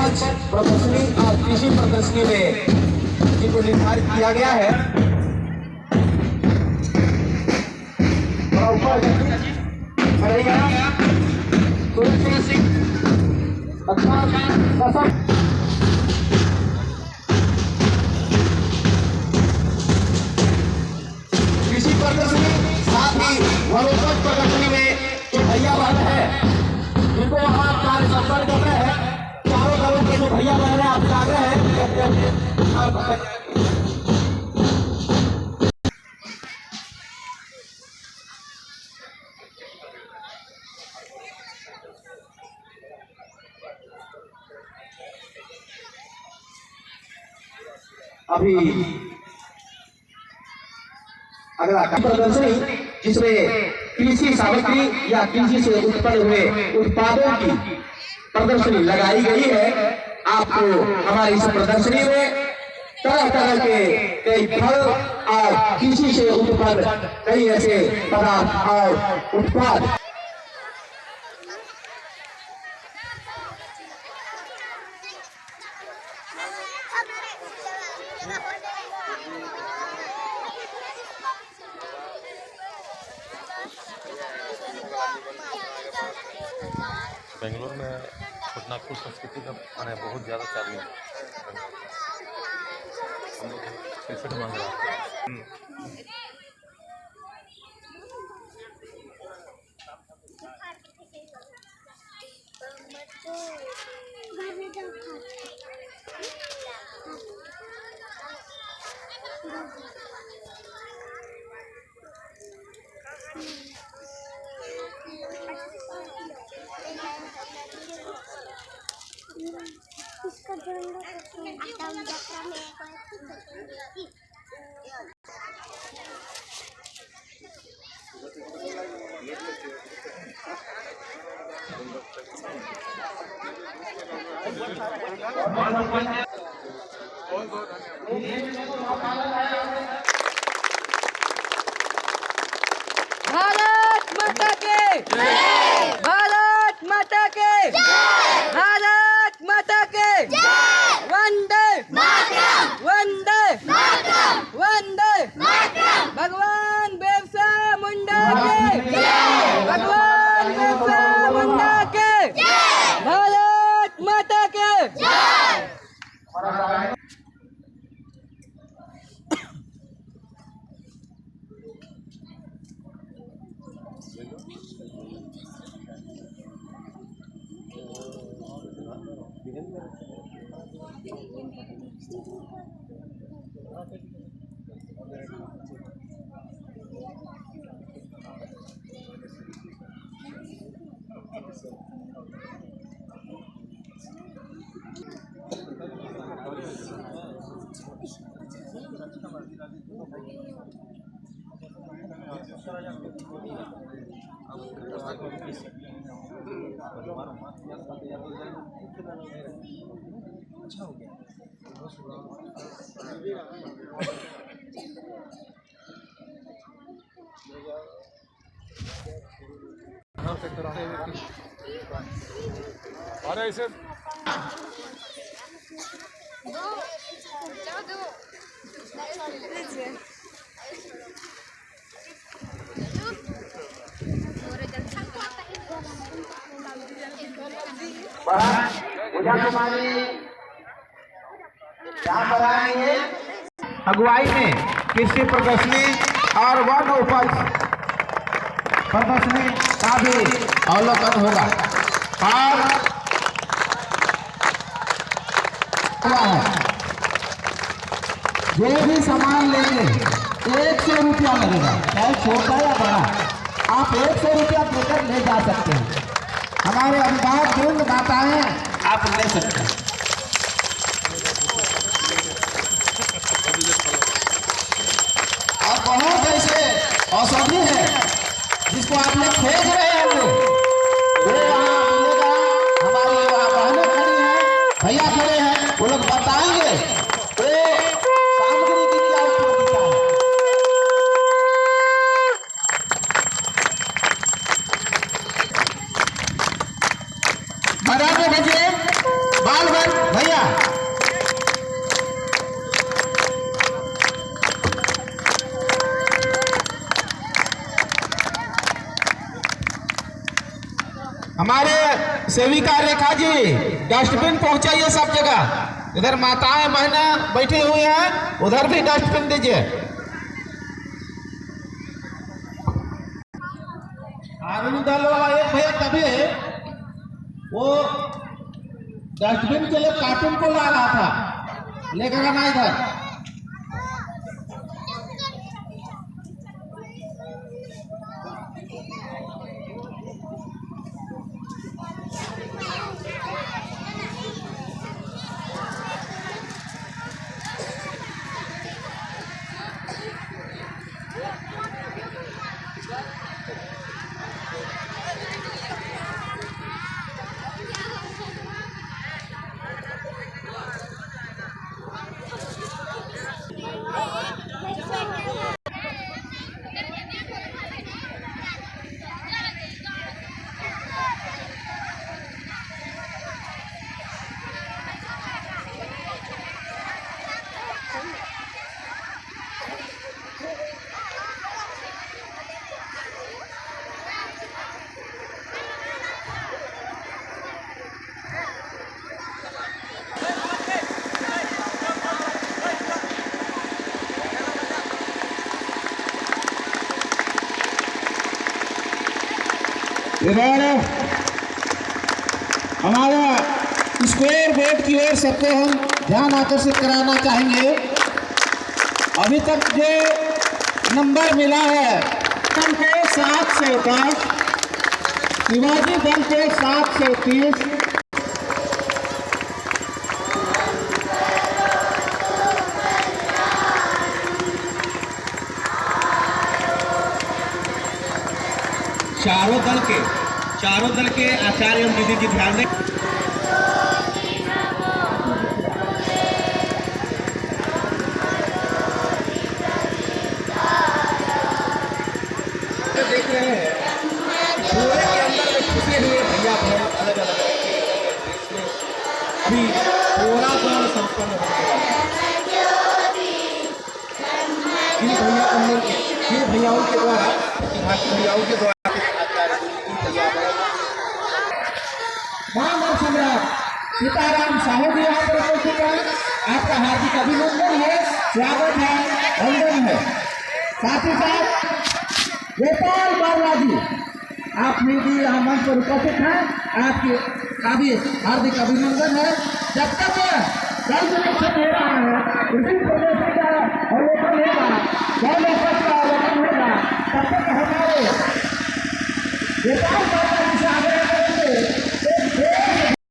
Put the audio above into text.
वनोपज प्रदर्शनी और कृषि प्रदर्शनी में जिनको निर्धारित किया गया है कृषि प्रदर्शनी साथ ही वनोपज प्रदर्शनी में जो भैया बहन है जिनको वहाँ कार्य संपन्न कर रहे हैं, चारों तरफ के जो भैया बहन है आपसे आग्रह है अभी अगला प्रदर्शनी जिसमें कृषि सामग्री या कृषि से उत्पन्न हुए उत्पादों की प्रदर्शनी लगाई गई है। आपको हमारी इस प्रदर्शनी में तरह तरह के कई फल और कृषि से उत्पन्न कई ऐसे पदार्थ और उत्पाद बेंगलोर में छोटनागपुर संस्कृति का माने बहुत ज़्यादा चालू है। हम लोग 63 मांग रहा है। इसका भारत माता के जय, भारत माता के जय, भारत माता के जय, वंदे मातरम, वंदे मातरम, वंदे मातरम, भगवान बिरसा मुंडा के जय, भगवान बिरसा मुंडा के जय, भारत माता के जय। अच्छा हो गया। अरे ऐसे अगुवाई में कृषि प्रदर्शनी और वन उपज प्रदर्शनी का भी अवलोकन होगा। और जो भी सामान लेंगे 100 रुपया लगेगा, चाहे छोटा या बड़ा, आप 100 रुपया देकर ले जा सकते हैं। हमारे अभिभावक वृंद माताएं आप ले सकते हैं। और बहुत ऐसे औषधि है जिसको आप लोग खोज रहे होंगे, वो वहाँ मिलेगा। हमारी वहाँ बहनें खड़ी हैं, भैया खड़े हैं, वो लोग बताएंगे तो सामग्री की क्या उपयोगिता है। बराबर बजे बालवन भैया। हमारे सेविका रेखा जी डस्टबिन पहुंचाइए सब जगह। इधर माताएं बहना बैठे हुए हैं, उधर भी डस्टबिन दीजिए। आर्मी दल वाला एक भैया तभी वो डस्टबिन के लिए कार्टून को ला रहा था, लेकर आना इधर। इधर हमारा स्क्वायर बोर्ड की ओर सबको हम ध्यान आकर्षित कराना चाहेंगे। अभी तक जो नंबर मिला है दल को 710, शिवाजी दल को 730, चारों दल के आचार्य एवं दीदी जी ध्यान दें। देख रहे हैं पूरे के अंदर में छुपे हुए भैया बहन अलग अलग अभी पूरा दौड़ संपन्न होने वाला है। भैयाओं के द्वारा भैयाओं के द्वारा महान सम्राट सीताराम साहू जी यहाँ पर उपस्थित हैं। आपका हार्दिक अभिनंदन है, स्वागत है, वंदन है। साथ ही साथ गोपाल बाबला जी आप भी यहाँ मंच पर उपस्थित हैं, आपके काफी हार्दिक अभिनंदन है। जब तक जल संरक्षण हो रहा है, कृषि प्रदर्शन का अवलोकन होगा,